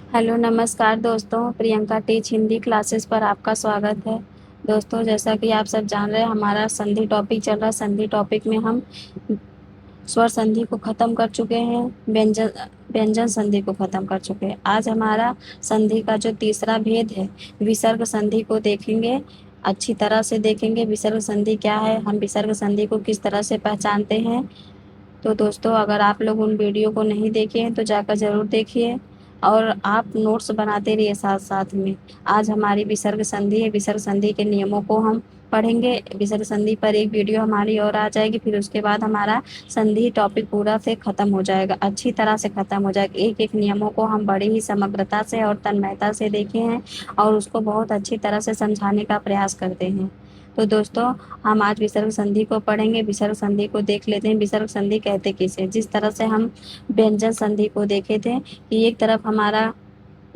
Hello नमस्कार दोस्तों, Priyanka teach Hindi classes पर आपका स्वागत है। दोस्तों, जैसा कि आप सब जान रहे हैं, हमारा संधि टॉपिक चल रहा है। संधि टॉपिक में हम स्वर संधि को खत्म कर चुके हैं, व्यंजन व्यंजन संधि को खत्म कर चुके हैं। आज हमारा संधि का जो तीसरा भेद है, विसर्ग संधि को देखेंगे। अच्छी तरह से देखेंगे विसर्ग संधि क्या है, हम विसर्ग संधि को किस तरह से पहचानते हैं। तो दोस्तों, अगर आप लोग उन वीडियो को नहीं देखे हैं तो जाकर ज़रूर देखिए और आप नोट्स बनाते रहिए साथ साथ में। आज हमारी विसर्ग संधि है, विसर्ग संधि के नियमों को हम पढ़ेंगे। विसर्ग संधि पर एक वीडियो हमारी और आ जाएगी, फिर उसके बाद हमारा संधि टॉपिक पूरा से खत्म हो जाएगा, अच्छी तरह से खत्म हो जाएगा। एक एक नियमों को हम बड़ी ही समग्रता से और तन्मयता से देखे हैं और उसको बहुत अच्छी तरह से समझाने का प्रयास करते हैं। तो दोस्तों, हम आज विसर्ग संधि को पढ़ेंगे। विसर्ग संधि को देख लेते हैं, विसर्ग संधि कहते किसे। जिस तरह से हम व्यंजन संधि को देखे थे कि एक तरफ हमारा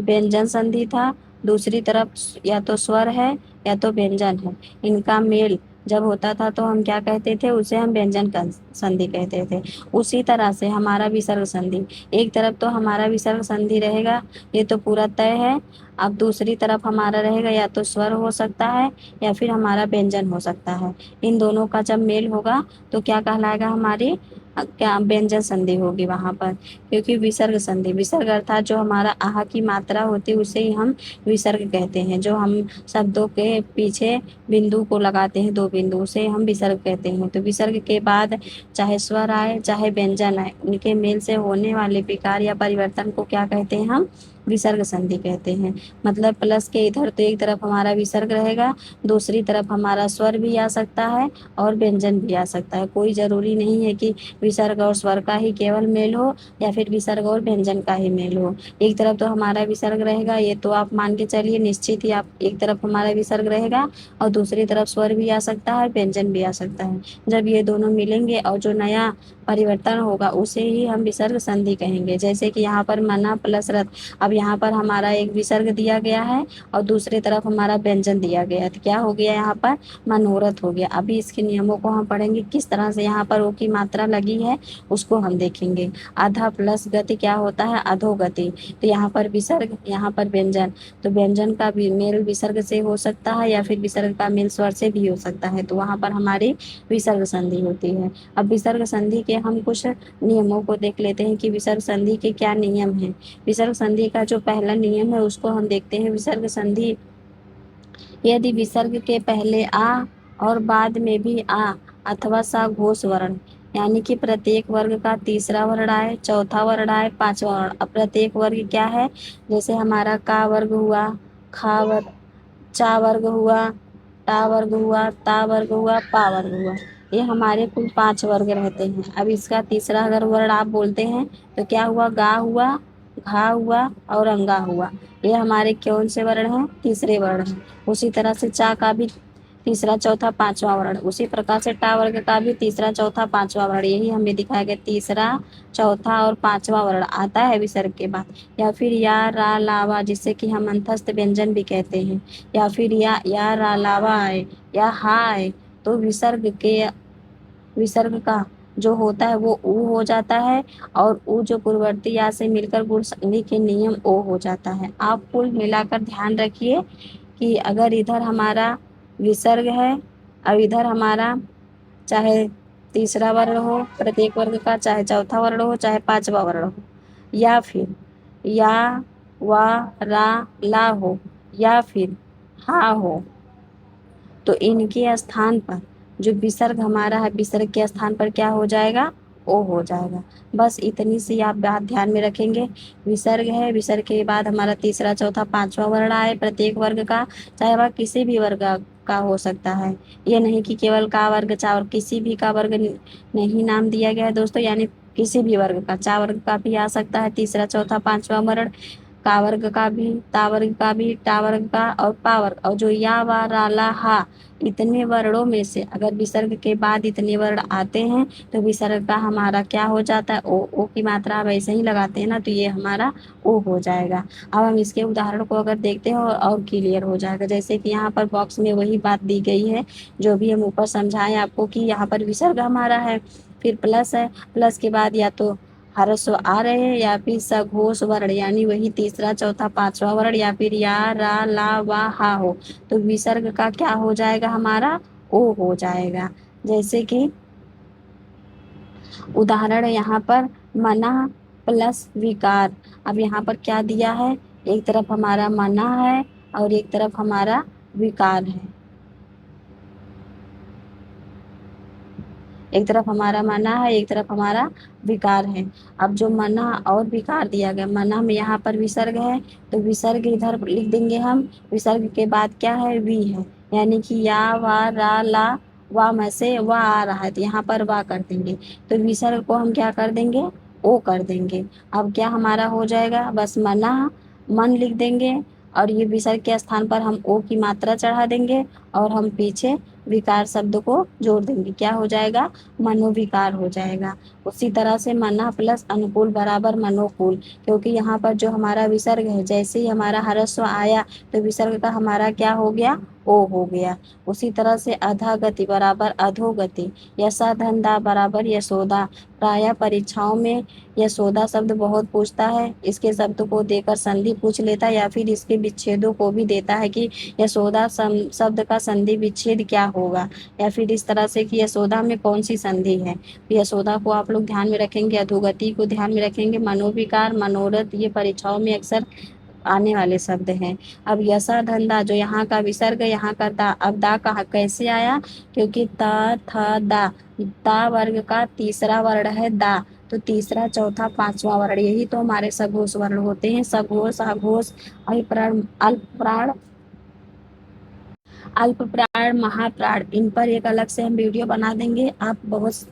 व्यंजन संधि था, दूसरी तरफ या तो स्वर है या तो व्यंजन है। इनका मेल जब होता था तो हम क्या कहते थे, उसे हम व्यंजन संधि कहते थे। उसी तरह से हमारा विसर्ग संधि, एक तरफ तो हमारा विसर्ग संधि रहेगा, ये तो पूरा तय है। अब दूसरी तरफ हमारा रहेगा या तो स्वर हो सकता है या फिर हमारा व्यंजन हो सकता है। इन दोनों का जब मेल होगा तो क्या कहलाएगा, हमारी क्या व्यंजन संधि होगी वहां पर। क्योंकि विसर्ग संधि, विसर्ग अर्थात जो हमारा आह की मात्रा होती है उसे ही हम विसर्ग कहते हैं। जो हम शब्दों के पीछे बिंदु को लगाते हैं, दो बिंदु, उसे हम विसर्ग कहते हैं। तो विसर्ग के बाद चाहे स्वर आए चाहे व्यंजन आए, उनके मेल से होने वाले विकार या परिवर्तन को क्या कहते हैं, हम विसर्ग संधि कहते हैं। मतलब प्लस के इधर तो एक तरफ हमारा विसर्ग रहेगा, दूसरी तरफ हमारा स्वर भी आ सकता है और व्यंजन भी आ सकता है। कोई जरूरी नहीं है कि विसर्ग और स्वर का ही केवल मेल हो या फिर विसर्ग और व्यंजन का ही मेल हो। एक तरफ तो हमारा विसर्ग रहेगा, ये तो आप मान के चलिए निश्चित ही। आप एक तरफ हमारा विसर्ग रहेगा और दूसरी तरफ स्वर भी आ सकता है, व्यंजन भी आ सकता है। जब ये दोनों मिलेंगे और जो नया परिवर्तन होगा उसे ही हम विसर्ग संधि कहेंगे। जैसे कि यहाँ पर मना प्लस रथ, अब यहाँ पर हमारा एक विसर्ग दिया गया है और दूसरी तरफ हमारा व्यंजन दिया गया है, तो क्या हो गया, यहाँ पर मनोरथ हो गया। अभी इसके नियमों को हम पढ़ेंगे, किस तरह से यहाँ पर ओ की मात्रा लगी है उसको हम देखेंगे। आधा प्लस गति क्या होता है, अधोगति। तो यहाँ पर विसर्ग, यहाँ पर व्यंजन, तो व्यंजन का भी मेल विसर्ग से हो सकता है या फिर विसर्ग का मेल स्वर से भी हो सकता है, तो वहाँ पर हमारी विसर्ग संधि होती है। अब विसर्ग संधि के हम कुछ नियमों को देख लेते हैं कि विसर्ग संधि के क्या नियम हैं। विसर्ग संधि का जो पहला नियम है उसको हम देखते हैं। विसर्ग संधि, यदि विसर्ग के पहले आ और बाद में भी आ अथवा सा घोष वर्ण, यानी कि प्रत्येक वर्ग का तीसरा वर्ण आए, चौथा वर्ण आए, पांचवा वर्ण। अब प्रत्येक वर्ग क्या है, जैसे हमारा का वर्ग हुआ, खा वर्ग, चा वर्ग हुआ, टा वर्ग हुआ, ता वर्ग हुआ, पा वर्ग हुआ। ये हमारे कुल 5 वर्ग रहते हैं। अब इसका तीसरा अगर वर्ण आप बोलते हैं तो क्या हुआ, गा हुआ, घा हुआ और अंगा हुआ। ये हमारे कौन से वर्ण हैं, तीसरे वर्ण हैं। उसी तरह से चा का भी तीसरा चौथा पांचवा वर्ण, उसी प्रकार से टा वर्ग का भी तीसरा चौथा पांचवा वर्ण। यही हमें दिखाया गया, तीसरा चौथा और पांचवा वर्ण आता है विसर्ग के बाद। या फिर या रा लावा, जिससे कि हम अंतस्थ व्यंजन भी कहते हैं। या फिर या रा लावा आए या हा आए तो विसर्ग का जो होता है वो ऊ हो जाता है और ऊ जो पूर्ववर्ती या से मिलकर गुण संधि के नियम ओ हो जाता है। आप कुल मिलाकर ध्यान रखिए कि अगर इधर हमारा विसर्ग है और इधर हमारा चाहे तीसरा वर्ण हो प्रत्येक वर्ग का, चाहे चौथा वर्ण हो, चाहे पांचवा वर्ण हो, या फिर या वा रा ला हो या फिर हा हो, तो इनके स्थान पर जो विसर्ग हमारा है, विसर्ग के स्थान पर क्या हो जाएगा, ओ हो जाएगा। बस इतनी सी आप बात ध्यान में रखेंगे। विसर्ग है, विसर्ग के बाद हमारा तीसरा चौथा पांचवा वर्ण आए प्रत्येक वर्ग का, चाहे वह किसी भी वर्ग का हो सकता है। ये नहीं कि केवल का वर्ग चा और किसी भी का वर्ग नहीं नाम दिया गया है दोस्तों, यानी किसी भी वर्ग का, चा वर्ग का भी आ सकता है तीसरा चौथा पांचवा वर्ण, का वर्ग का भी, ता वर्ग का भी, टा वर्ग का और पा वर्ग। और जो या वा रा ला हा, इतने वर्णों में से अगर विसर्ग के बाद इतने वर्ण आते हैं तो विसर्ग का हमारा क्या हो जाता है, ओ की मात्रा आप ऐसे ही लगाते हैं ना, तो ये हमारा ओ हो जाएगा। अब हम इसके उदाहरण को अगर देखते हैं और क्लियर हो जाएगा। जैसे कि यहाँ पर बॉक्स में वही बात दी गई है जो भी हम ऊपर समझाएं आपको, कि यहाँ पर विसर्ग हमारा है, फिर प्लस है, प्लस के बाद या तो ह्रस्व आ रहे हैं, या फिर सघोष वर्ण यानी वही तीसरा चौथा पांचवा वर्ण, या फिर या रा ला वा हा हो, तो विसर्ग का क्या हो जाएगा हमारा ओ हो जाएगा। जैसे कि उदाहरण यहाँ पर मना प्लस विकार। अब यहाँ पर क्या दिया है, एक तरफ हमारा मना है और एक तरफ हमारा विकार है। एक तरफ हमारा मना है, एक तरफ हमारा विकार है। अब जो मना और विकार दिया गया, मना में यहाँ पर विसर्ग है तो विसर्ग इधर लिख देंगे हम। विसर्ग के बाद क्या है, वी है, यानी कि या वा रा ला वा में से वा आ रहा है तो यहाँ पर वा कर देंगे, तो विसर्ग को हम क्या कर देंगे, ओ कर देंगे। अब क्या हमारा हो जाएगा, बस मना मन लिख देंगे और ये विसर्ग के स्थान पर हम ओ की मात्रा चढ़ा देंगे और हम पीछे विकार शब्द को जोड़ देंगे, क्या हो जाएगा, मनोविकार हो जाएगा। उसी तरह से मना प्लस अनुकूल बराबर मनोकूल, क्योंकि यहाँ पर जो हमारा विसर्ग है, जैसे ही हमारा ह्रस्व आया तो विसर्ग का हमारा क्या हो गया, ओ हो गया। उसी तरह से अधोगति बराबर अधोगति, यशा धंधा बराबर यशोदा। प्रायः परीक्षाओं में यशोदा शब्द बहुत पूछता है, इसके शब्द को देकर संधि पूछ लेता है या फिर इसके विच्छेदों को भी देता है कि यशोदा शब्द का संधि विच्छेद क्या होगा, या फिर इस तरह से कि यशोदा में कौन सी संधि है। यशोदा को आप लोग ध्यान में रखेंगे, अधोगति को ध्यान में रखेंगे, मनोविकार मनोरथ ये परीक्षाओं में अक्सर आने वाले शब्द हैं। अब यशा धंधा जो यहाँ का विसर्ग, यहाँ का दा, अब दा कहाँ कैसे आया, क्योंकि त थ दा, ता वर्ग का तीसरा वर्ण है दा, तो तीसरा चौथा पांचवा वर्ण यही तो हमारे सघोष वर्ण होते हैं। सघोष अघोष अल्पप्राण अल्पप्राण अल्पप्राण महाप्राण, इन पर एक अलग से हम वीडियो बना देंगे। आप बहुत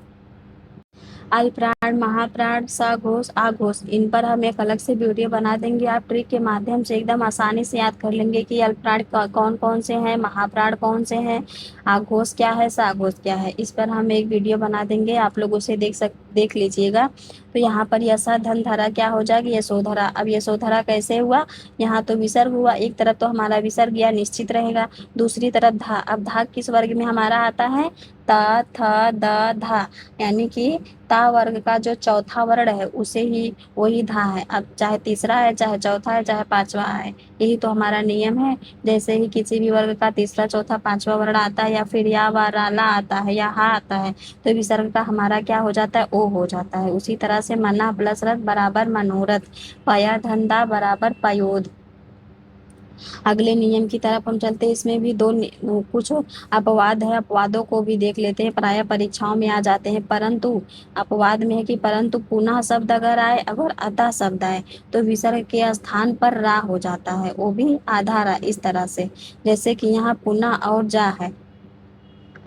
अल्पप्राण महाप्राण सघोष आघोष, इन पर हम एक अलग से वीडियो बना देंगे। आप ट्रिक के माध्यम से एकदम आसानी से याद कर लेंगे कि अल्पप्राण कौन कौन से हैं, महाप्राण कौन से हैं, आघोष क्या है, साघोष क्या है। इस पर हम एक वीडियो बना देंगे, आप लोग उसे देख लीजिएगा। तो यहाँ पर यशा धन धरा क्या हो जाएगी, यशोधरा। अब यशोधरा कैसे हुआ, यहाँ तो विसर्ग हुआ, एक तरफ तो हमारा विसर्ग या निश्चित रहेगा, दूसरी तरफ धा। अब धा किस वर्ग में हमारा आता है, ता थ द धा, यानी कि ता वर्ग का जो चौथा वर्ण है उसे ही वही धा है। अब चाहे तीसरा है, चाहे चौथा है, चाहे पांचवा है, यही तो हमारा नियम है। जैसे ही किसी भी वर्ग का तीसरा चौथा पांचवा वर्ण आता है, या फिर या वा रा ला आता है, या हा आता है, तो विसर्ग का हमारा क्या हो जाता है, ओ हो जाता है। उसी तरह से मना प्लस रथ बराबर मनोरथ, पया धंधा बराबर पयोध। अगले नियम की तरफ हम चलते हैं, इसमें भी कुछ अपवाद है, अपवादों को भी देख लेते हैं, प्राय परीक्षाओं में आ जाते हैं। परंतु अपवाद में है कि परंतु पुनः शब्द अगर आए, अगर अतः शब्द आए, तो विसर्ग के स्थान पर रा हो जाता है, वो भी आधा रा, इस तरह से। जैसे कि यहाँ पुनः और जा है,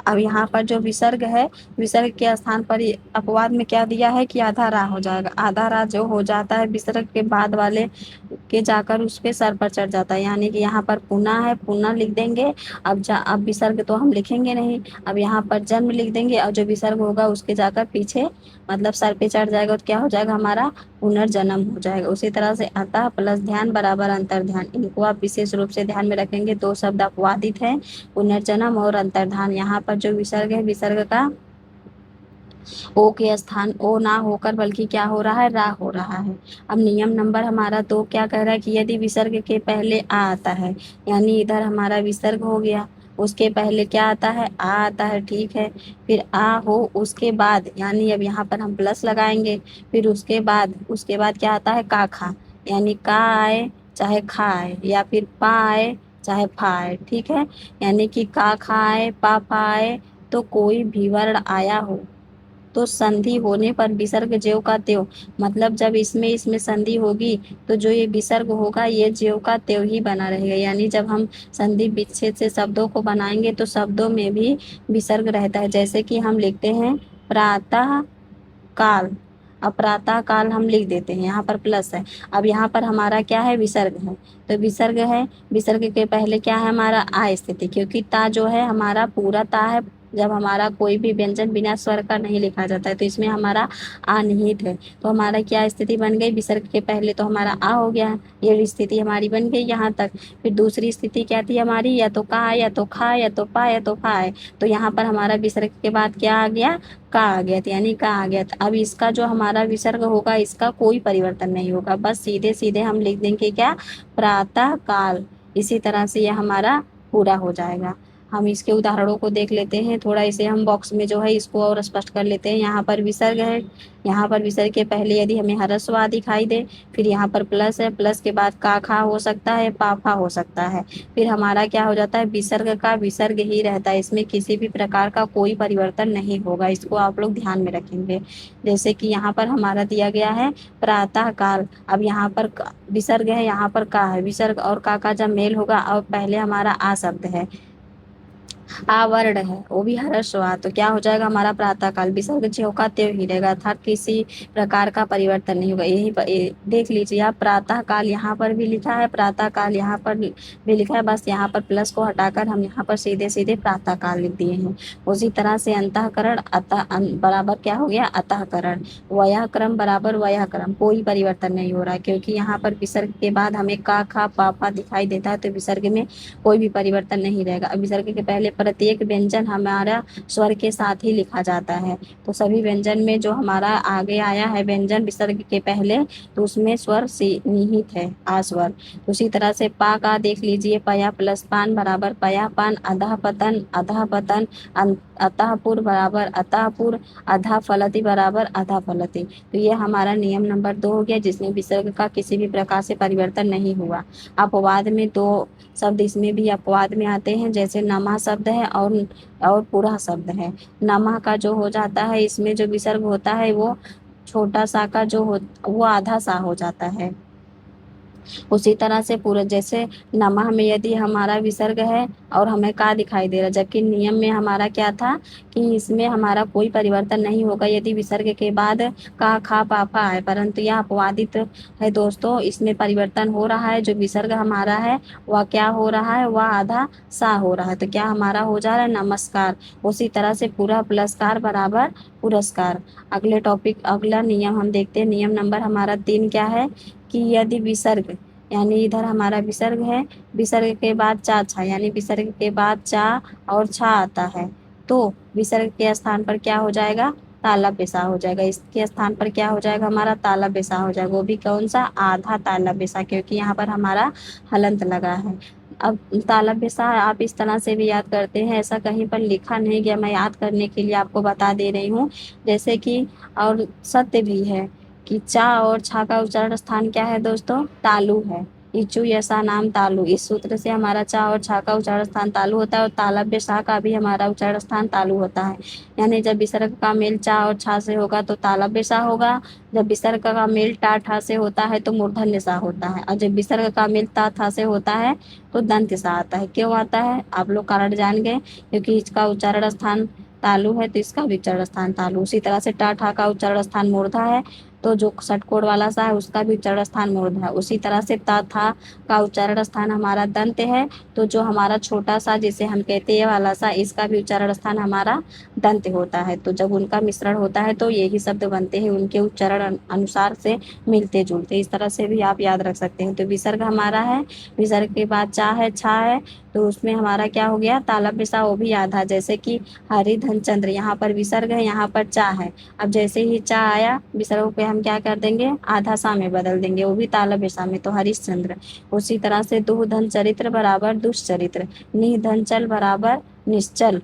अब यहाँ पर जो विसर्ग है, विसर्ग के स्थान पर अपवाद में क्या दिया है कि आधा रा हो जाएगा। आधा रा जो हो जाता है विसर्ग के बाद वाले के जाकर उस पे सर पर चढ़ जाता है, यानी कि यहाँ पर पुनः है, पुनः लिख देंगे। अब विसर्ग तो हम लिखेंगे नहीं, अब यहाँ पर जन्म लिख देंगे और जो विसर्ग होगा उसके जाकर पीछे मतलब सर पे चढ़ जाएगा, तो क्या हो जाएगा, हमारा पुनर्जन्म हो जाएगा। उसी तरह से अतः प्लस ध्यान बराबर अंतर्ध्यान, इनको आप विशेष रूप से ध्यान में रखेंगे। दो शब्द अपवादित है, पुनर्जन्म और अंतर्धान। यहाँ पर जो विसर्ग है, विसर्ग का ओ के स्थान ओ ना होकर बल्कि क्या हो रहा है, रा हो रहा है। अब नियम नंबर हमारा 2 क्या कह रहा है कि यदि विसर्ग के पहले आ आता है, यानी इधर हमारा विसर्ग हो गया, उसके पहले क्या आता है, आ आता है, ठीक है। फिर आ हो उसके बाद, यानी अब यहाँ पर हम प्लस लगाएंगे, फिर उसके बाद क्या आता है, का खा, यानी का आए चाहे खा आए, या फिर पा आए चाहे फा आए, ठीक है। यानी कि का खा आए, पा फा आए, तो कोई भी वर्ण आया हो तो संधि होने पर विसर्ग ज्यों का त्यों, मतलब जब इसमें इसमें संधि होगी तो जो ये विसर्ग होगा ये ज्यों का त्यों ही बना रहेगा। यानी जब हम संधि विच्छेद से शब्दों को बनाएंगे तो शब्दों में भी विसर्ग रहता है। जैसे कि हम लिखते हैं प्रातः काल, अब प्रातः काल हम लिख देते हैं, यहाँ पर प्लस है। अब यहाँ पर हमारा क्या है, विसर्ग है, तो विसर्ग है, विसर्ग के पहले क्या है हमारा आ स्थिति, क्योंकि ता जो है हमारा पूरा ता है, जब हमारा कोई भी व्यंजन बिना स्वर का नहीं लिखा जाता है, तो इसमें हमारा आ निहित है। तो हमारा क्या स्थिति बन गई, विसर्ग के पहले तो हमारा आ हो गया, ये स्थिति हमारी बन गई यहाँ तक। फिर दूसरी स्थिति क्या थी हमारी, या तो का, या तो खा, या तो पा, या तो फा है। तो यहाँ पर हमारा विसर्ग के बाद क्या आ गया, का आ गया, तो यानी का आ गया। तो अब इसका जो हमारा विसर्ग होगा, इसका कोई परिवर्तन नहीं होगा, बस सीधे सीधे हम लिख देंगे क्या, प्रातः काल। इसी तरह से यह हमारा पूरा हो जाएगा। हम इसके उदाहरणों को देख लेते हैं थोड़ा, इसे हम बॉक्स में जो है इसको और स्पष्ट कर लेते हैं। यहाँ पर विसर्ग है, यहाँ पर विसर्ग के पहले यदि हमें ह्रस्व आ दिखाई दे, फिर यहाँ पर प्लस है, प्लस के बाद का खा हो सकता है, पाफा हो सकता है। फिर हमारा क्या हो जाता है, विसर्ग का विसर्ग ही रहता है, इसमें किसी भी प्रकार का कोई परिवर्तन नहीं होगा, इसको आप लोग ध्यान में रखेंगे। जैसे कि यहाँ पर हमारा दिया गया है प्रातः काल, अब यहाँ पर विसर्ग है, यहाँ पर का है, विसर्ग और का जब मेल होगा, और पहले हमारा आ शब्द है, आवरण है, वो भी ह्रस्व आ, तो क्या हो जाएगा हमारा प्रातः काल, विसर्ग जो होगा त्यों ही रहेगा, अर्थात किसी प्रकार का परिवर्तन नहीं होगा। देख लीजिए आप, प्रातः काल यहाँ पर भी लिखा है, प्रातः काल यहाँ पर भी लिखा है, बस यहाँ पर प्लस को हटाकर हम यहाँ पर सीधे सीधे प्रातः काल लिख दिए हैं। उसी तरह से अंतःकरण बराबर क्या हो गया, अतःकरण। व्याकरण बराबर व्याकरण, कोई परिवर्तन नहीं हो रहा है, क्योंकि यहाँ पर विसर्ग के बाद हमें का खा पापा दिखाई देता है, तो विसर्ग में कोई भी परिवर्तन नहीं रहेगा। अब विसर्ग के पहले प्रत्येक व्यंजन हमारा स्वर के साथ ही लिखा जाता है, तो सभी व्यंजन में जो हमारा आगे आया है व्यंजन विसर्ग के पहले, तो उसमें स्वर निहित है, आ स्वर। उसी तरह से पा का देख लीजिए, पया प्लस पान बराबर पया पान, अधः पतन, अधः पतन, अतःपुर बराबर अतःपुर, अधा फलति बराबर अधा फलति। तो ये हमारा नियम नंबर 2 हो गया, जिसमें विसर्ग का किसी भी प्रकार से परिवर्तन नहीं हुआ। अपवाद में 2 शब्द इसमें भी अपवाद में आते हैं, जैसे नमा शब्द है और पूरा शब्द है। नमा का जो हो जाता है, इसमें जो विसर्ग होता है वो छोटा सा का जो हो, वो आधा सा हो जाता है। उसी तरह से पूरा, जैसे नमः में यदि हमारा विसर्ग है और हमें का दिखाई दे रहा, जबकि नियम में हमारा क्या था कि इसमें हमारा कोई परिवर्तन नहीं होगा यदि विसर्ग के बाद का खा पापा है, परंतु यह अपवादित है दोस्तों, इसमें परिवर्तन हो रहा है। जो विसर्ग हमारा है वह क्या हो रहा है, वह आधा सा हो रहा है, तो क्या हमारा हो जा रहा है, नमस्कार। उसी तरह से पूरा पुरस्कार बराबर पुरस्कार। अगले टॉपिक, अगला नियम हम देखते हैं, नियम नंबर हमारा 3 क्या है कि यदि विसर्ग, यानी इधर हमारा विसर्ग है, विसर्ग के बाद चा छा, यानी विसर्ग के बाद चा और छा आता है, तो विसर्ग के स्थान पर क्या हो जाएगा, ताला पेशा हो जाएगा। इसके स्थान पर क्या हो जाएगा, हमारा ताला पेशा हो जाएगा, वो भी कौन सा, आधा ताला पेशा, क्योंकि यहाँ पर हमारा हलंत लगा है। अब ताला पेशा आप इस तरह से भी याद करते हैं, ऐसा कहीं पर लिखा नहीं गया, मैं याद करने के लिए आपको बता दे रही हूँ। जैसे कि और सत्य भी है कि चा और छा का उच्चारण स्थान क्या है दोस्तों, तालु है। इचु यसा नाम तालु, इस सूत्र से हमारा चा और छा का उच्चारण स्थान तालु होता है, और तालव्य सा का भी हमारा उच्चारण स्थान तालु होता है। यानी जब विसर्ग का मेल चा और छा से होगा तो तालव्य सा होगा, जब विसर्ग का मेल टा ठा से होता है तो मूर्धन्य सा होता है, और जब विसर्ग का मेल ता था से होता है तो दंत सा आता है। क्यों आता है, आप लोग कारण जान गए, क्योंकि इसका उच्चारण स्थान तालु है तो इसका भी उच्चारण स्थान तालु। उसी तरह से टा ठा का उच्चारण स्थान मूर्धा है, तो जो षटकोण वाला सा है उसका भी उच्चारण स्थान मूर्धा है। उसी तरह से ता था का उच्चारण स्थान हमारा दंत है, तो जो हमारा छोटा सा जिसे हम कहते हैं वाला सा, इसका भी उच्चारण स्थान हमारा दंत होता है। तो जब उनका मिश्रण होता है तो यही शब्द बनते हैं, उनके उच्चारण अनुसार से मिलते जुलते, इस तरह से भी आप याद रख सकते हैं। तो विसर्ग हमारा है, विसर्ग के बाद चा है, छा है, तो उसमें हमारा क्या हो गया, तालव्य सा, वो भी आधा, जैसे कि हरि धन चंद्र, यहाँ पर विसर्ग है, यहाँ पर चा है। अब जैसे ही चा आया विसर्ग पे हम क्या कर देंगे, आधा सा में बदल देंगे, वो भी तालव्य सा में, तो हरिश्चंद्र। उसी तरह से दुह धन चरित्र बराबर दुष्चरित्र, निह धन चल बराबर निश्चल,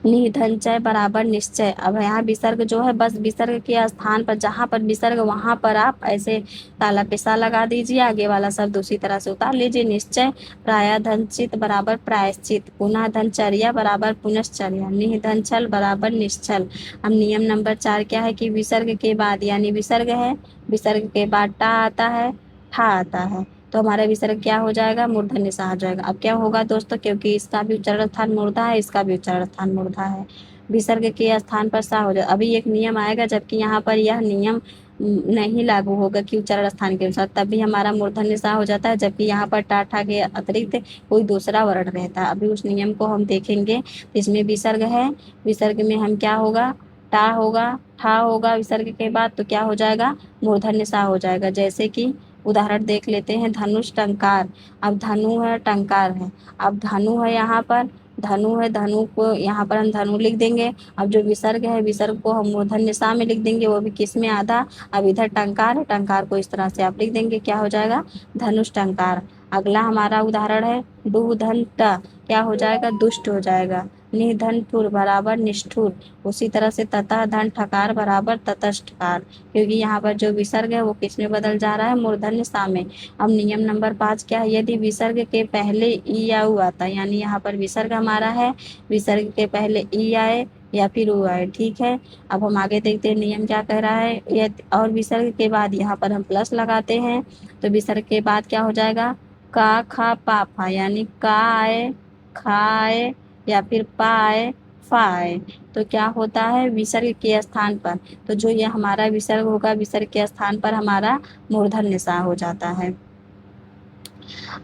निधनचय बराबर निश्चय। अब यहाँ विसर्ग जो है, बस विसर्ग के स्थान पर जहाँ पर विसर्ग वहाँ पर आप ऐसे ताला पेशा लगा दीजिए, आगे वाला शब्द उसी तरह से उतार लीजिए। निश्चय प्राय धनचित बराबर प्रायश्चित, पुनः धनचर्या बराबर पुनश्चर्या, निधनचल बराबर निश्चल। अब नियम नंबर 4 क्या है कि विसर्ग के बाद, यानी विसर्ग है, विसर्ग के बाद टा आता है, ठा आता है, तो हमारा विसर्ग क्या हो जाएगा, मूर्धन्य सा हो जाएगा। अब क्या होगा दोस्तों, क्योंकि इसका भी उच्चारण स्थान मूर्धा है, इसका भी उच्चारण स्थान मूर्धा है, विसर्ग के स्थान पर सा हो जाए। अभी एक नियम आएगा, जबकि यहाँ पर यह नियम नहीं लागू होगा कि उच्चारण स्थान के अनुसार, तब भी हमारा मूर्धन्य सा हो जाता है, जबकि यहाँ पर टा ठा के अतिरिक्त कोई दूसरा वर्ण रहता है। अभी उस नियम को हम देखेंगे। इसमें विसर्ग है, विसर्ग में हम क्या होगा, टा होगा, ठा होगा विसर्ग के बाद, तो क्या हो जाएगा, मूर्धन्य सा हो जाएगा। जैसे कि उदाहरण देख लेते हैं, धनुष टंकार। अब धनु है, टंकार है। अब धनु है, यहाँ पर धनु है, धनु को यहाँ पर हम धनु लिख देंगे। अब जो विसर्ग है, विसर्ग को हम मूर्धन्य सा में लिख देंगे, वो भी किस में, आधा। अब इधर टंकार है, टंकार को इस तरह से आप लिख देंगे, क्या हो जाएगा, धनुष टंकार। अगला हमारा उदाहरण है डू धन ट, क्या हो जाएगा, दुष्ट हो जाएगा। निधन ठुर बराबर निष्ठुर। उसी तरह से ततः धन ठकार बराबर ततष्ठकार, क्योंकि यहाँ पर जो विसर्ग है वो किस में बदल जा रहा है, मूर्धन्य सा में। अब नियम नंबर 5 क्या है, यदि विसर्ग के पहले ई या उ आता है, यानी यहाँ पर विसर्ग हमारा है, विसर्ग के पहले ई आए या फिर उ आए, ठीक है। अब हम आगे देखते हैं नियम क्या कह रहा है। और विसर्ग के बाद यहाँ पर हम प्लस लगाते हैं, तो विसर्ग के बाद क्या हो जाएगा, का खा पा फा, यानी का आए, खा आए या फिर पा आए, फा आए, तो क्या होता है, विसर्ग के स्थान पर, तो जो ये हमारा विसर्ग होगा, विसर्ग के स्थान पर हमारा मूर्धन्य सा हो जाता है।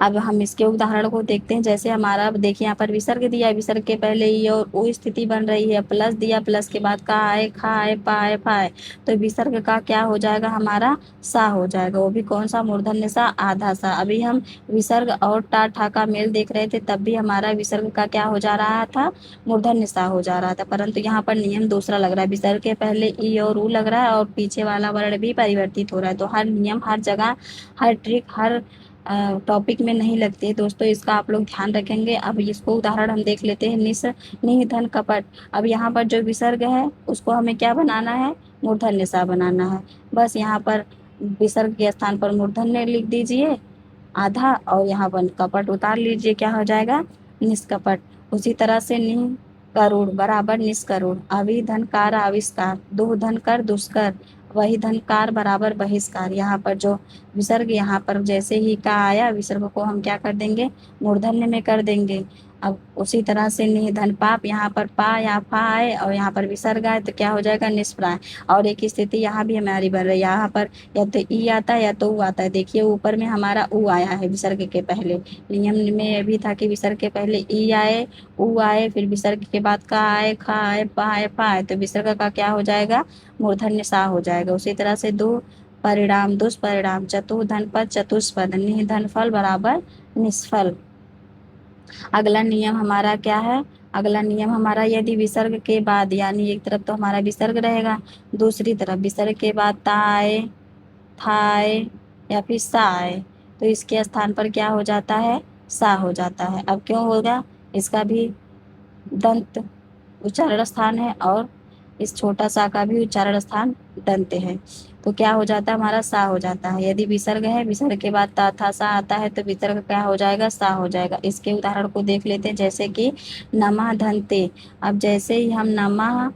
अब हम इसके उदाहरण को देखते हैं। जैसे हमारा देखिए यहाँ पर विसर्ग दिया, विसर्ग के पहले ई और ओ स्थिति बन रही है, प्लस दिया, प्लस के बाद का आए, खा आए, पा आए, फा आए, तो विसर्ग का क्या हो जाएगा, हमारा सा हो जाएगा। वो भी कौन सा, मूर्धन्य सा, आधा सा। अभी हम विसर्ग और टा ठा का मेल देख रहे थे, तब भी हमारा विसर्ग का क्या हो जा रहा था, मूर्धन्य सा हो जा रहा था, परंतु यहाँ पर नियम दूसरा लग रहा है। विसर्ग के पहले ई और ऊ लग रहा है और पीछे वाला वर्ण भी परिवर्तित हो रहा है। तो हर नियम, हर जगह, हर ट्रिक, हर टॉपिक में नहीं लगती है दोस्तों, इसका आप लोग ध्यान रखेंगे। अब इसको उदाहरण हम देख लेते हैं। निधन कपट। अब यहाँ पर जो विसर्ग है उसको हमें क्या बनाना है, मूर्धन्य सा बनाना है। बस यहाँ पर विसर्ग के स्थान पर मूर्धन्य लिख दीजिए आधा, और यहाँ पर कपट उतार लीजिए, क्या हो जाएगा, निष्कपट। उसी तरह से निह करुण बराबर निष्करुण। अभी धनकार आविष्कार, दुह धन कर दुष्कर, वही धनकार बराबर बहिष्कार। यहाँ पर जो विसर्ग, यहाँ पर जैसे ही का आया, विसर्ग को हम क्या कर देंगे, मूर्धन्य में कर देंगे। अब उसी तरह से निधन पाप, यहाँ पर पा या फा आए और यहाँ पर विसर्ग आए, तो क्या हो जाएगा, निष्प्राय। और एक स्थिति यहाँ भी हमारी बन रही है, यहाँ पर या तो ई आता है या तो ऊ आता है। देखिए ऊपर में हमारा ऊ आया है विसर्ग के पहले, नियम में ये भी था कि विसर्ग के पहले ई आए, ऊ आए, फिर विसर्ग के बाद का आए, खा आए, पा आए, फा आए, तो विसर्ग का क्या हो जाएगा, मूर्धन्य सा हो जाएगा। उसी तरह से दो परिणाम दुष्परिणाम, चतुर्धन पद चतुष्पद, निधन फल बराबर निष्फल। अगला नियम हमारा क्या है, अगला नियम हमारा, यदि विसर्ग के बाद, यानी एक तरफ तो हमारा विसर्ग रहेगा, दूसरी तरफ विसर्ग के बाद ता आए, था आए या फिर सा आए, तो इसके स्थान पर क्या हो जाता है, सा हो जाता है। अब क्यों होगा, इसका भी दंत उच्चारण स्थान है और इस छोटा सा का भी उच्चारण स्थान दंत है, तो क्या हो जाता है, हमारा सा हो जाता है। यदि विसर्ग है, विसर्ग के बाद ता था सा आता है, तो विसर्ग क्या हो जाएगा, सा हो जाएगा। इसके उदाहरण को देख लेते हैं। जैसे कि नमः धन ते। अब जैसे ही हम नमः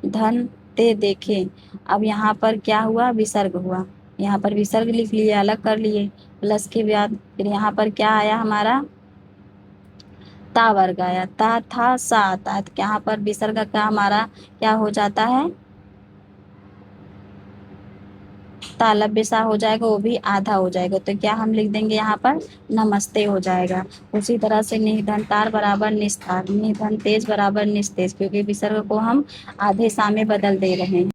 धन ते देखें, अब यहाँ पर क्या हुआ, विसर्ग हुआ, यहाँ पर विसर्ग लिख लिए, अलग कर लिए, प्लस के बाद फिर यहाँ पर क्या आया, हमारा ता वर्ग आया, ता था सा आता है, तो यहाँ पर विसर्ग का हमारा क्या हो जाता है, तालव्य सा हो जाएगा, वो भी आधा हो जाएगा, तो क्या हम लिख देंगे, यहाँ पर नमस्ते हो जाएगा। उसी तरह से निधनतार बराबर निस्तार, निधन तेज बराबर निस्तेज, क्योंकि विसर्ग को हम आधे सा में बदल दे रहे हैं।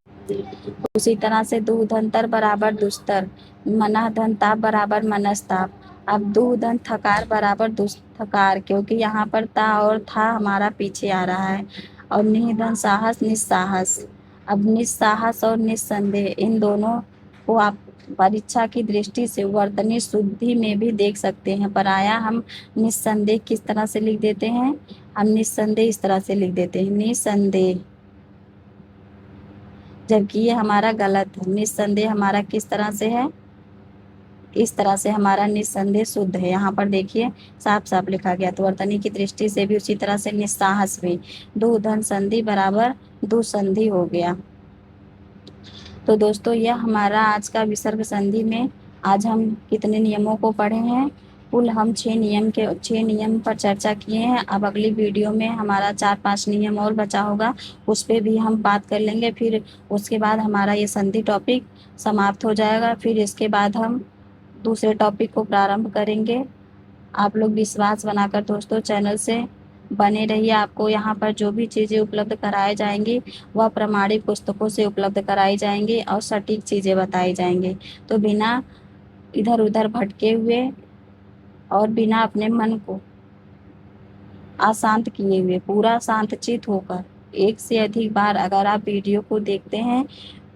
उसी तरह से दुधंतर बराबर दुस्तर, मना धनताप बराबर मनस्ताप। अब दुधन थकार बराबर दुष्थकार, क्योंकि यहाँ पर ता और था हमारा पीछे आ रहा है। और निधन साहस निस्साहस। अब निस्साहस और निस्संदेह, इन दोनों को आप परीक्षा की दृष्टि से वर्तनी शुद्धि में भी देख सकते हैं। पराया हम निस्संदेह किस तरह से लिख देते हैं, हम निस्संदेह इस तरह से लिख देते हैं, निस्संदेह, जबकि ये हमारा गलत है। निस्संदेह हमारा किस तरह से है, इस तरह से हमारा निस्संदेह शुद्ध है। यहाँ पर देखिए साफ साफ लिखा गया, तो वर्तनी की दृष्टि से भी उसी तरह से निस्साहस भी, दो धन संधि बराबर दुसंधि हो गया। तो दोस्तों यह हमारा आज का विसर्ग संधि में आज हम कितने नियमों को पढ़े हैं, कुल हम 6 नियम पर चर्चा किए हैं। अब अगली वीडियो में हमारा 4-5 नियम और बचा होगा, उस पे भी हम बात कर लेंगे। फिर उसके बाद हमारा ये संधि टॉपिक समाप्त हो जाएगा। फिर इसके बाद हम दूसरे टॉपिक को प्रारंभ करेंगे। आप लोग विश्वास बनाकर दोस्तों चैनल से बने रहिए। आपको यहाँ पर जो भी चीज़ें उपलब्ध कराई जाएंगी वह प्रमाणित पुस्तकों से उपलब्ध कराई जाएंगी और सटीक चीज़ें बताई जाएंगी। तो बिना इधर उधर भटके हुए और बिना अपने मन को अशांत किए हुए पूरा शांतचित्त होकर एक से अधिक बार अगर आप वीडियो को देखते हैं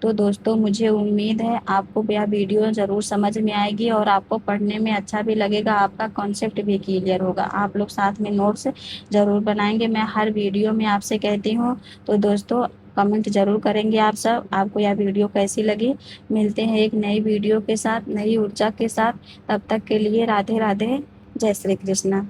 तो दोस्तों मुझे उम्मीद है आपको यह वीडियो ज़रूर समझ में आएगी और आपको पढ़ने में अच्छा भी लगेगा, आपका कॉन्सेप्ट भी क्लियर होगा। आप लोग साथ में नोट्स ज़रूर बनाएंगे, मैं हर वीडियो में आपसे कहती हूँ। तो दोस्तों कमेंट ज़रूर करेंगे आप सब, आपको यह वीडियो कैसी लगी। मिलते हैं एक नई वीडियो के साथ, नई ऊर्जा के साथ। तब तक के लिए राधे राधे, जय श्री कृष्णा।